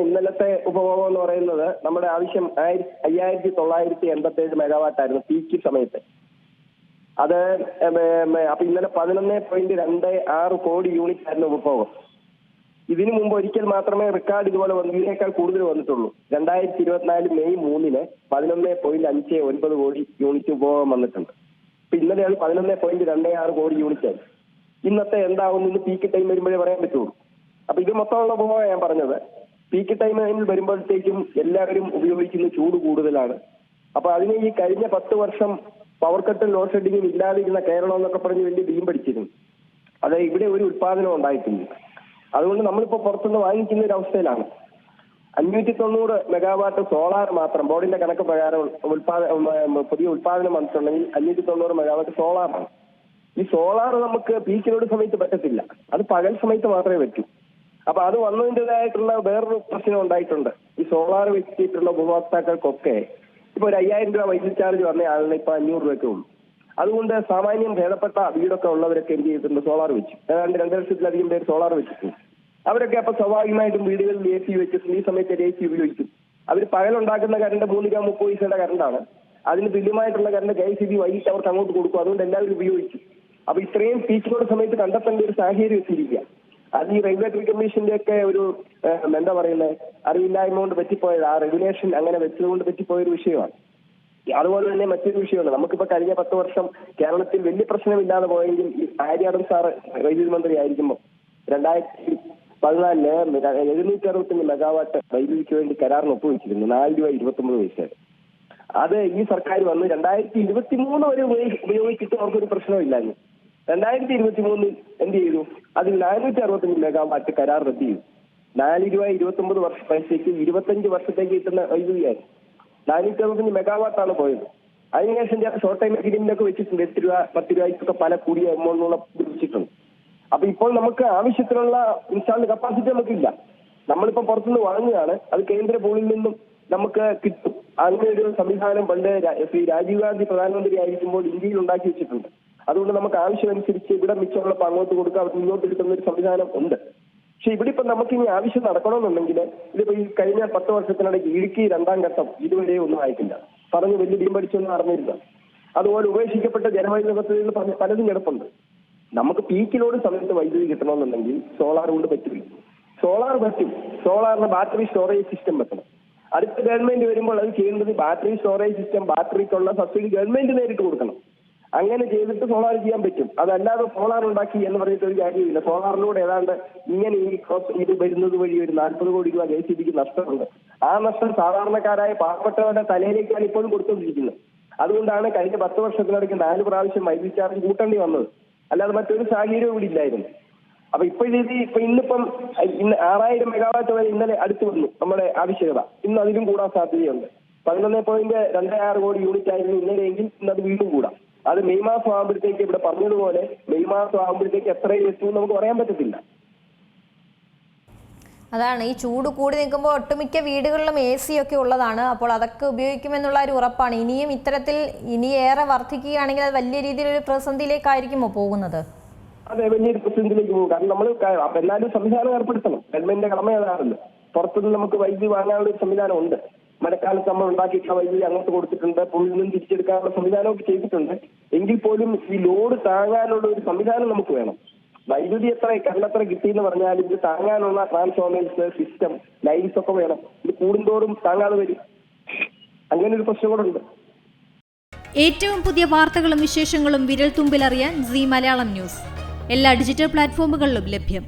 ഇന്നലത്തെ ഉപഭോഗം എന്ന് പറയുന്നത് നമ്മുടെ ആവശ്യം 5987 മെഗാവാട്ടായിരുന്നു പീക്ക് സമയത്ത്. അത് അപ്പൊ ഇന്നലെ 11.26 കോടി യൂണിറ്റ് ആയിരുന്നു ഉപഭോഗം. ഇതിനു മുമ്പ് ഒരിക്കൽ മാത്രമേ റെക്കോർഡ് ഇതുപോലെ ഇതിനേക്കാൾ കൂടുതൽ വന്നിട്ടുള്ളൂ. 2024 മെയ് 3 11.59 കോടി യൂണിറ്റ് ഉപഭോഗം വന്നിട്ടുണ്ട്. അപ്പൊ ഇന്നലെയാണ് 11.26 കോടി യൂണിറ്റ് ആയി. ഇന്നത്തെ എന്താവും ഇന്ന് പീക്ക് ടൈം വരുമ്പോഴേ പറയാൻ പറ്റുള്ളൂ. അപ്പൊ ഇത് മൊത്തമുള്ള ഉപഭോഗം ഞാൻ പറഞ്ഞത്. പീക്ക് ടൈമിൽ വരുമ്പോഴത്തേക്കും എല്ലാവരും ഉപയോഗിക്കുന്ന ചൂട് കൂടുതലാണ്. അപ്പൊ അതിന് ഈ കഴിഞ്ഞ 10 വർഷം പവർ കട്ടും ലോഡ് ഷെഡിങ്ങും ഇല്ലാതിരുന്ന കേരളം എന്നൊക്കെ പറഞ്ഞ് വലിയ ഭീം പഠിച്ചിരുന്നു. അത് ഇവിടെ ഒരു ഉത്പാദനം ഉണ്ടായിട്ടില്ല. അതുകൊണ്ട് നമ്മളിപ്പോൾ പുറത്തുനിന്ന് വാങ്ങിക്കുന്ന ഒരു അവസ്ഥയിലാണ്. 590 മെഗാവാട്ട് സോളാർ മാത്രം ബോർഡിന്റെ കണക്ക് പ്രകാരം പുതിയ ഉത്പാദനം വന്നിട്ടുണ്ടെങ്കിൽ 590 മെഗാവാട്ട് സോളാറാണ്. ഈ സോളാർ നമുക്ക് പീക്ക് ലോഡ് സമയത്ത് പറ്റത്തില്ല, അത് പകൽ സമയത്ത് മാത്രമേ പറ്റൂ. അപ്പൊ അത് വന്നതിൻ്റെതായിട്ടുള്ള വേറൊരു പ്രശ്നം ഉണ്ടായിട്ടുണ്ട്. ഈ സോളാർ വെച്ചിട്ടുള്ള ഉപഭോക്താക്കൾക്കൊക്കെ ഇപ്പൊ ഒരു 5000 രൂപ വൈദ്യുതി ചാർജ് വന്ന ആളിന് ഇപ്പൊ 500 രൂപയൊക്കെ ഉള്ളൂ. അതുകൊണ്ട് സാമാന്യം ഭേദപ്പെട്ട വീടൊക്കെ ഉള്ളവരൊക്കെ എന്ത് ചെയ്തിട്ടുണ്ട്, സോളാർ വെച്ചു. ഏതാണ്ട് 2 ലക്ഷത്തിലധികം പേര് സോളാർ വെച്ചിട്ടുണ്ട്. അവരൊക്കെ അപ്പൊ സ്വാഭാവികമായിട്ടും വീടുകളിൽ AC വെച്ചിട്ടുണ്ട്. ഈ സമയത്ത് AC ഉപയോഗിക്കും. അവർ പകലുണ്ടാക്കുന്ന കറണ്ട് 3 രൂപ 30 പൈസയുടെ കറണ്ടാണ്. അതിന് തുല്യമായിട്ടുള്ള കറണ്ട് KSEB വൈകിട്ട് അവർക്ക് അങ്ങോട്ട് കൊടുക്കും. അതുകൊണ്ട് എല്ലാവരും ഉപയോഗിച്ചു. അപ്പൊ ഇത്രയും പീക്കിലോട് സമയത്ത് കണ്ടെത്തേണ്ട ഒരു സാഹചര്യം എത്തിയിരിക്കുക. അത് ഈ റെഗുലേറ്ററി കമ്മീഷന്റെ ഒക്കെ ഒരു എന്താ പറയുന്നത് അറിവില്ലായ്മ കൊണ്ട് പറ്റിപ്പോയത്. ആ റെഗുലേഷൻ അങ്ങനെ വെച്ചതുകൊണ്ട് പറ്റിപ്പോയൊരു വിഷയമാണ്. അതുപോലെ തന്നെ മറ്റൊരു വിഷയമുണ്ട്. നമുക്കിപ്പോ കഴിഞ്ഞ 10 വർഷം കേരളത്തിൽ വലിയ പ്രശ്നമില്ലാതെ പോയെങ്കിൽ ഈ ആര്യാടൻ സാറ് വൈദ്യുതി മന്ത്രി ആയിരിക്കുമ്പോൾ 2014 765 മെഗാവാട്ട് വൈദ്യുതിക്ക് വേണ്ടി കരാറിന് ഒപ്പുവെച്ചിരുന്നു. 4 രൂപ 29 പൈസ. അത് ഈ സർക്കാർ വന്ന് 2023 വരെ ഉപയോഗിച്ചിട്ട് അവർക്കൊരു പ്രശ്നമില്ലായിരുന്നു. 2023 എന്ത് ചെയ്തു, അതിൽ 465 മെഗാവാട്ട് കരാർ റദ്ദ് ചെയ്തു. 4 രൂപ 29 പൈസയ്ക്ക് 25 വർഷത്തേക്ക് കിട്ടുന്ന വൈദ്യുതിയായിരുന്നു. 465 മെഗാവാട്ടാണ് പോയത്. അതിനുശേഷം ചില ഷോർട്ട് ടൈം അഗ്രിമെന്റൊക്കെ വെച്ചിട്ടുണ്ട്. 8 രൂപ 10 രൂപയ്ക്കൊക്കെ പല കൂടിയ എമൗണ്ടുള്ള വെച്ചിട്ടുണ്ട്. അപ്പൊ ഇപ്പോൾ നമുക്ക് ആവശ്യത്തിനുള്ള ഇൻസ്റ്റാൾഡ് കപ്പാസിറ്റി നമുക്കില്ല. നമ്മളിപ്പോൾ പുറത്തുനിന്ന് വാങ്ങുകയാണ്. അത് കേന്ദ്ര പൂളിൽ നിന്നും നമുക്ക് കിട്ടും. അങ്ങനെ ഒരു സംവിധാനം പണ്ട് ശ്രീ രാജീവ് ഗാന്ധി പ്രധാനമന്ത്രി ആയിരിക്കുമ്പോൾ ഇന്ത്യയിൽ ഉണ്ടാക്കി വെച്ചിട്ടുണ്ട്. അതുകൊണ്ട് നമുക്ക് ആവശ്യമനുസരിച്ച് ഇവിടെ മിച്ചമുള്ളപ്പോൾ അങ്ങോട്ട് കൊടുക്കുക, അവർ മുന്നോട്ട് കിട്ടുന്ന ഒരു സംവിധാനം ഉണ്ട്. പക്ഷെ ഇവിടെ ഇപ്പൊ നമുക്ക് ഇനി ആവശ്യം നടക്കണമെന്നുണ്ടെങ്കിൽ ഇതിപ്പോ ഈ കഴിഞ്ഞ 10 വർഷത്തിനിടയ്ക്ക് ഇടുക്കി 2ാം ഘട്ടം ഇതുവരെ ഒന്നും ആയിട്ടില്ല. പറഞ്ഞ് വലിയ ഭീം പഠിച്ചൊന്നും അറിഞ്ഞില്ല. അതുപോലെ ഉപേക്ഷിക്കപ്പെട്ട ജനവൈദ്യുത പദ്ധതികൾ പറഞ്ഞ് പലതും കിടപ്പുണ്ട്. നമുക്ക് പീക്കിലോട് സമയത്ത് വൈദ്യുതി കിട്ടണമെന്നുണ്ടെങ്കിൽ സോളാർ കൊണ്ട് പറ്റില്ല. സോളാർ പറ്റും. സോളാറിന് ബാറ്ററി സ്റ്റോറേജ് സിസ്റ്റം വെക്കണം. അടുത്ത ഗവൺമെന്റ് വരുമ്പോൾ അത് ചെയ്യേണ്ടത് ബാറ്ററി സ്റ്റോറേജ് സിസ്റ്റം, ബാറ്ററിക്കുള്ള സബ്സിഡി ഗവൺമെന്റ് നേരിട്ട് കൊടുക്കണം. അങ്ങനെ ചെയ്തിട്ട് സോളാർ ചെയ്യാൻ പറ്റും. അതല്ലാതെ സോളാർ ഉണ്ടാക്കി എന്ന് പറഞ്ഞിട്ട് ഒരു കാര്യമില്ല. സോളാറിലൂടെ ഏതാണ്ട് ഇങ്ങനെ ഇത് വരുന്നത് വഴി ഒരു 40 കോടി രൂപ KSEBക്ക് നഷ്ടമുണ്ട്. ആ നഷ്ടം സാധാരണക്കാരായ പാവപ്പെട്ടവരുടെ തലയിലേക്കാണ് ഇപ്പോഴും കൊടുത്തുകൊണ്ടിരിക്കുന്നത്. അതുകൊണ്ടാണ് കഴിഞ്ഞ 10 വർഷത്തിനിടയ്ക്ക് 4 പ്രാവശ്യം വൈദ്യുതി ചാർജ് കൂട്ടേണ്ടി വന്നത്. അല്ലാതെ മറ്റൊരു സാഹചര്യവും ഇവിടെ ഇല്ലായിരുന്നു. അപ്പൊ ഇന്നിപ്പം 6000 മെഗാവാട്ട് വരെ ഇന്നലെ അടുത്ത് വന്നു നമ്മുടെ ആവശ്യകത. ഇന്ന് അതിലും കൂടാൻ സാധ്യതയുണ്ട്. 11.26 കോടി യൂണിറ്റ് ആയിരുന്നു ഇന്നലെയെങ്കിൽ ഇന്ന് അത് വീണ്ടും കൂടാം. അത് മെയ് മാസം ആകുമ്പോഴത്തേക്ക് ഇവിടെ പറഞ്ഞതുപോലെ മെയ് മാസം ആകുമ്പോഴത്തേക്ക് എത്രയും എത്തുമെന്ന് നമുക്ക് പറയാൻ പറ്റത്തില്ല. അതാണ് ഈ ചൂട് കൂടി നിൽക്കുമ്പോൾ ഒട്ടുമിക്ക വീടുകളിലും AC ഒക്കെ ഉള്ളതാണ്. അപ്പോൾ അതൊക്കെ ഉപയോഗിക്കുമെന്നുള്ള ഒരു ഉറപ്പാണ്. ഇനിയും ഇത്തരത്തിൽ ഇനിയേറെ വർദ്ധിക്കുകയാണെങ്കിൽ അത് വലിയ രീതിയിലൊരു പ്രതിസന്ധിയിലേക്കായിരിക്കുമോ പോകുന്നത്? അതെ, വലിയൊരു പ്രതിസന്ധിയിലേക്ക് പോകും. കാരണം നമ്മൾ എന്നാലും സംവിധാനം ഏർപ്പെടുത്തണം. ഗവൺമെന്റിന്റെ കടമ അതാണല്ലോ. പുറത്തുനിന്ന് നമുക്ക് വൈദ്യുതി വാങ്ങാനുള്ള ഒരു സംവിധാനം ഉണ്ട്. മഴക്കാലത്ത് നമ്മൾ ഉണ്ടാക്കിയിട്ടുള്ള വൈദ്യുതി അങ്ങോട്ട് കൊടുത്തിട്ടുണ്ട്. പുള്ളിൽ നിന്നും തിരിച്ചെടുക്കാനുള്ള സംവിധാനമൊക്കെ ചെയ്തിട്ടുണ്ട്. എങ്കിൽ പോലും ഈ ലോഡ് താങ്ങാനുള്ള ഒരു സംവിധാനം നമുക്ക് വേണം. വൈദ്യുതി കരണ്ടത്ര കിട്ടിയെന്ന് പറഞ്ഞാൽ ഇത് താങ്ങാനുള്ള ട്രാൻസ്ഫോർമേഴ്സ്, സിസ്റ്റം, ലൈൻസ് ഒക്കെ വേണം. ഇത് കൂടുന്തോറും താങ്ങാതെ വരും. അങ്ങനെ ഒരു പ്രശ്നം കൂടെ ഉണ്ട്. ഏറ്റവും പുതിയ വാർത്തകളും വിശേഷങ്ങളും വിരൽ തുമ്പിലറിയാൻ Zee മലയാളം ന്യൂസ് എല്ലാ ഡിജിറ്റൽ പ്ലാറ്റ്ഫോമുകളിലും ലഭ്യം.